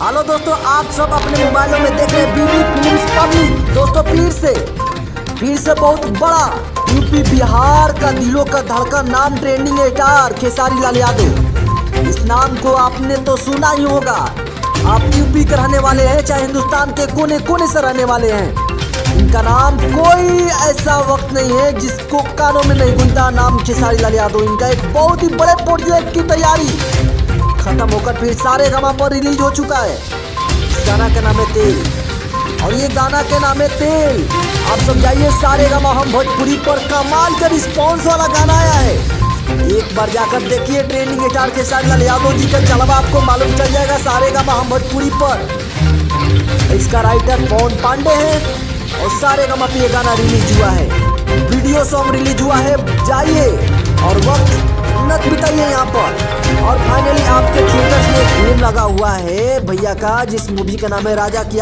Hello दोस्तों, आप सब अपने मोबाइलों में देख रहे हैं बीबी फिल्म्स पब्लिक। दोस्तों फिर से बहुत बड़ा यूपी बिहार का दिलों का धड़कन नाम ट्रेंडिंग स्टार खेसारी लाल यादव। इस नाम को आपने तो सुना ही होगा। आप यूपी के रहने वाले हैं चाहे हिंदुस्तान के कोने कोने से रहने वाले हैं, इनका नाम कोई ऐसा वक्त नहीं है जिसको कानों में नहीं गूंजता। नाम खेसारी लाल यादव। इनका एक बहुत ही बड़े प्रोजेक्ट की तैयारी खत्म होकर फिर सारेगामा पर रिलीज हो चुका है। इस गाना का नाम है तेल, और ये गाना के नाम है तेल। आप सब जाइए सारेगामा हम भोजपुरी पर, कमाल का रिस्पॉन्स वाला गाना आया है। एक बार जाकर देखिए ट्रेंडिंग स्टार खेसारी लाल यादव जी का जलवा, आपको मालूम चल जाएगा सारेगामा हम भोजपुरी पर। इसका राइटर पवन पांडे है और सारेगामा पे ये गाना रिलीज हुआ है, वीडियो सॉन्ग रिलीज हुआ है। जाइए और वक्त नत बिताइए यहाँ पर। और फाइनली आपके थिएटर्स में फिल्म लगा हुआ है भैया का, जिस मूवी का नाम है राजा की